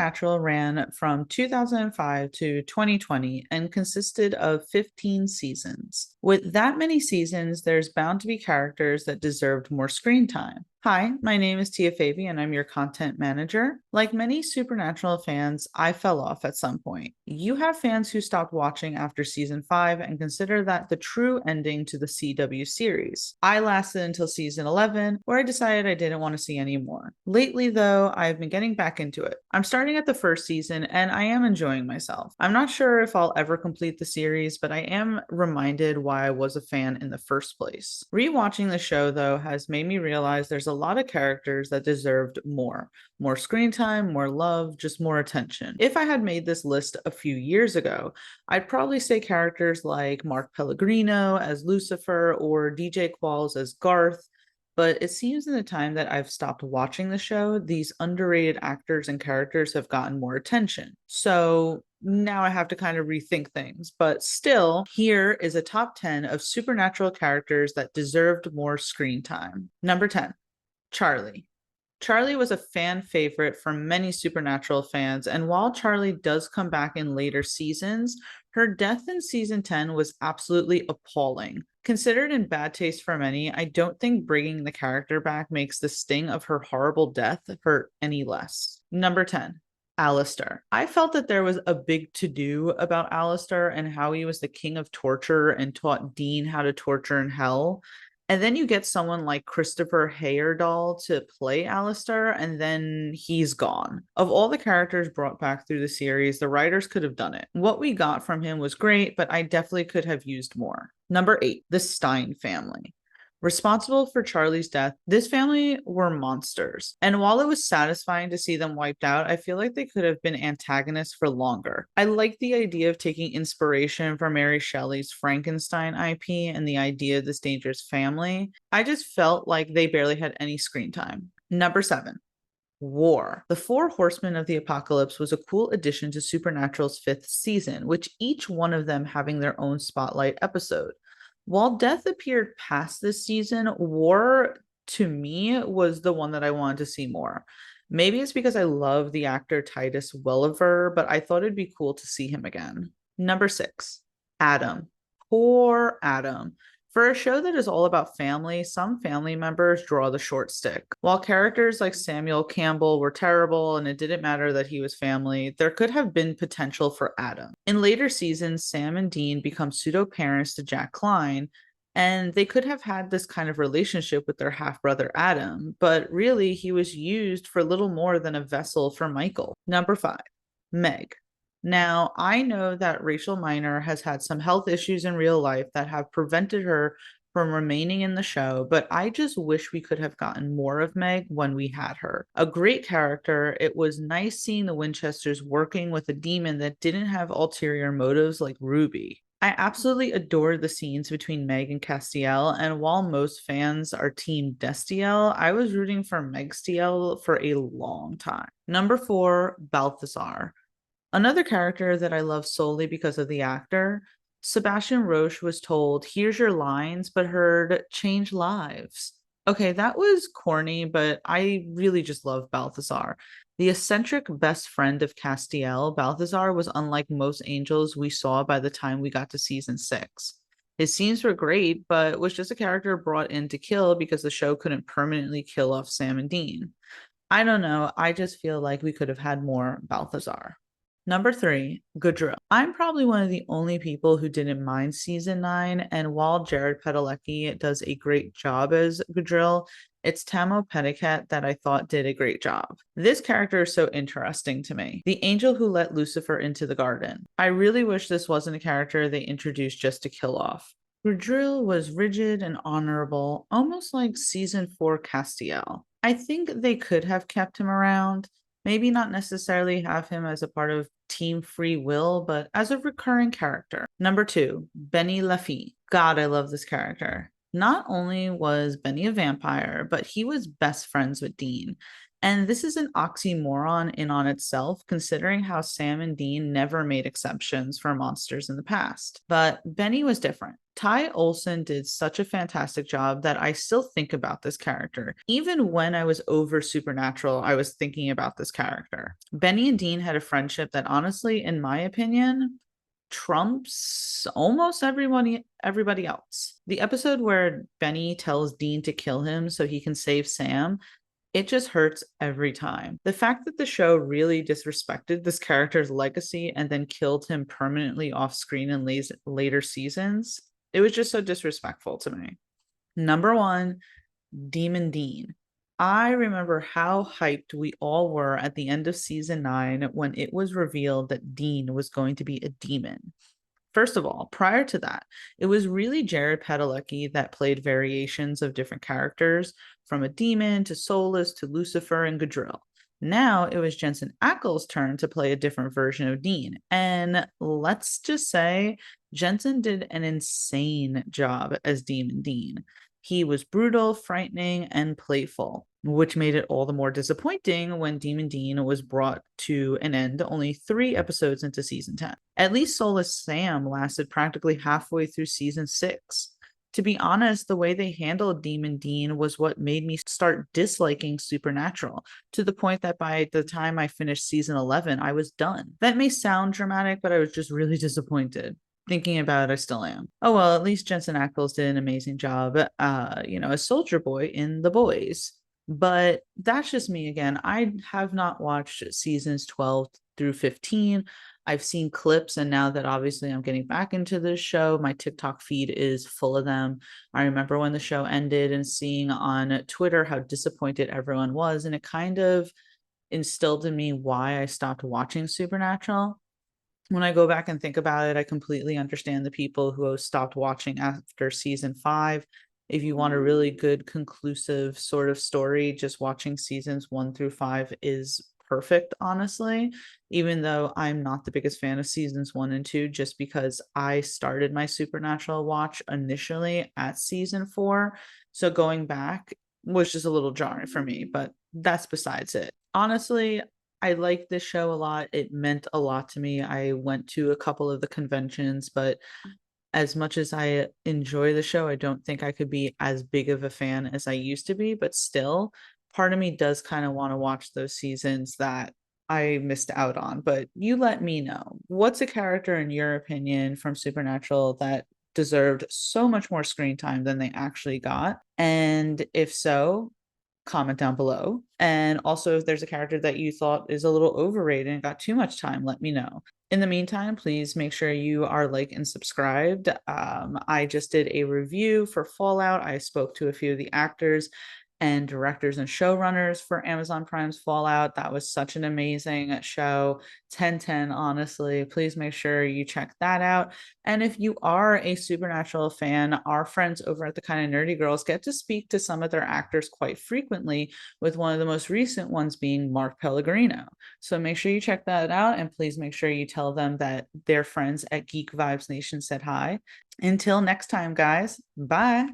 Supernatural ran from 2005 to 2020 and consisted of 15 seasons. With that many seasons, there's bound to be characters that deserved more screen time. Hi, my name is Tia Favy and I'm your content manager. Like many Supernatural fans, I fell off at some point. You have fans who stopped watching after season 5 and consider that the true ending to the CW series. I lasted until season 11, where I decided I didn't want to see any more. Lately, though, I've been getting back into it. I'm starting at the first season and I am enjoying myself. I'm not sure if I'll ever complete the series, but I am reminded why I was a fan in the first place. Rewatching the show, though, has made me realize there's a lot of characters that deserved more screen time, more love, just more attention. If I had made this list a few years ago, I'd probably say characters like Mark Pellegrino as Lucifer or DJ Qualls as Garth. But it seems in the time that I've stopped watching the show, these underrated actors and characters have gotten more attention. So now I have to kind of rethink things. But still, here is a top 10 of supernatural characters that deserved more screen time. Number 10, Charlie. Charlie was a fan favorite for many Supernatural fans, and while Charlie does come back in later seasons, her death in season 10 was absolutely appalling. Considered in bad taste for many, I don't think bringing the character back makes the sting of her horrible death hurt any less. Number 10, Alistar. I felt that there was a big to-do about Alistar and how he was the king of torture and taught Dean how to torture in hell. And then you get someone like Christopher Heyerdahl to play Alistar, and then he's gone. Of all the characters brought back through the series, the writers could have done it. What we got from him was great, but I definitely could have used more. Number 8, the Stein family. Responsible for Charlie's death, this family were monsters. And while it was satisfying to see them wiped out, I feel like they could have been antagonists for longer. I like the idea of taking inspiration from Mary Shelley's Frankenstein IP and the idea of this dangerous family. I just felt like they barely had any screen time. Number 7, War. The Four Horsemen of the Apocalypse was a cool addition to Supernatural's 5th season, with each one of them having their own spotlight episode. While Death appeared past this season, War to me was the one that I wanted to see more. Maybe it's because I love the actor Titus Welliver, but I thought it'd be cool to see him again. Number 6, Adam. Poor Adam. For a show that is all about family, some family members draw the short stick. While characters like Samuel Campbell were terrible and it didn't matter that he was family, there could have been potential for Adam. In later seasons, Sam and Dean become pseudo-parents to Jack Klein, and they could have had this kind of relationship with their half-brother Adam, but really he was used for little more than a vessel for Michael. Number 5, Meg. Now, I know that Rachel Miner has had some health issues in real life that have prevented her from remaining in the show, but I just wish we could have gotten more of Meg when we had her. A great character, it was nice seeing the Winchesters working with a demon that didn't have ulterior motives like Ruby. I absolutely adored the scenes between Meg and Castiel, and while most fans are team Destiel, I was rooting for Megstiel for a long time. Number 4, Balthazar. Another character that I love solely because of the actor, Sebastian Roche was told, "Here's your lines," but heard, "change lives." Okay, that was corny, but I really just love Balthazar. The eccentric best friend of Castiel, Balthazar was unlike most angels we saw by the time we got to season 6. His scenes were great, but was just a character brought in to kill because the show couldn't permanently kill off Sam and Dean. I don't know, I just feel like we could have had more Balthazar. Number 3, Goodrill. I'm probably one of the only people who didn't mind season 9, and while Jared Padalecki does a great job as Goodrill, it's Tamo Petticat that I thought did a great job. This character is so interesting to me. The angel who let Lucifer into the garden. I really wish this wasn't a character they introduced just to kill off. Goodrill was rigid and honorable, almost like season 4 Castiel. I think they could have kept him around. Maybe not necessarily have him as a part of Team Free Will, but as a recurring character. Number 2, Benny Lafitte. God, I love this character. Not only was Benny a vampire, but he was best friends with Dean. And this is an oxymoron in on itself, considering how Sam and Dean never made exceptions for monsters in the past. But Benny was different. Ty Olsson did such a fantastic job that I still think about this character. Even when I was over Supernatural, I was thinking about this character. Benny and Dean had a friendship that honestly, in my opinion, trumps almost everybody else. The episode where Benny tells Dean to kill him so he can save Sam, it just hurts every time. The fact that the show really disrespected this character's legacy and then killed him permanently off screen in later seasons, it was just so disrespectful to me. Number one, Demon Dean. I remember how hyped we all were at the end of season 9 when it was revealed that Dean was going to be a demon. First of all, prior to that, it was really Jared Padalecki that played variations of different characters, from a demon to Solus to Lucifer and Gadrill. Now it was Jensen Ackles' turn to play a different version of Dean. And let's just say Jensen did an insane job as Demon Dean. He was brutal, frightening, and playful, which made it all the more disappointing when Demon Dean was brought to an end only 3 episodes into season 10. At least Solus Sam lasted practically halfway through season 6. To be honest, the way they handled Demon Dean was what made me start disliking Supernatural, to the point that by the time I finished season 11, I was done. That may sound dramatic, but I was just really disappointed. Thinking about it, I still am. Oh well, at least Jensen Ackles did an amazing job, as Soldier Boy in The Boys. But that's just me again. I have not watched seasons 12 through 15. I've seen clips, and now that obviously I'm getting back into this show, my TikTok feed is full of them. I remember when the show ended and seeing on Twitter how disappointed everyone was, and it kind of instilled in me why I stopped watching Supernatural. When I go back and think about it, I completely understand the people who stopped watching after season 5. If you want a really good, conclusive sort of story, just watching seasons 1 through 5 is perfect, honestly, even though I'm not the biggest fan of seasons 1 and 2, just because I started my Supernatural watch initially at season 4. So going back was just a little jarring for me, but that's besides it. Honestly, I like this show a lot. It meant a lot to me. I went to a couple of the conventions, but as much as I enjoy the show, I don't think I could be as big of a fan as I used to be. But still, part of me does kind of want to watch those seasons that I missed out on. But you let me know. What's a character, in your opinion, from Supernatural that deserved so much more screen time than they actually got? And if so, comment down below. And also, if there's a character that you thought is a little overrated and got too much time, let me know. In the meantime, please make sure you are like and subscribed. I just did a review for Fallout. I spoke to a few of the actors and directors and showrunners for Amazon Prime's Fallout. That was such an amazing show. 10/10, honestly. Please make sure you check that out. And if you are a Supernatural fan, our friends over at the Kind of Nerdy Girls get to speak to some of their actors quite frequently, with one of the most recent ones being Mark Pellegrino. So make sure you check that out, and please make sure you tell them that their friends at Geek Vibes Nation said hi. Until next time, guys. Bye.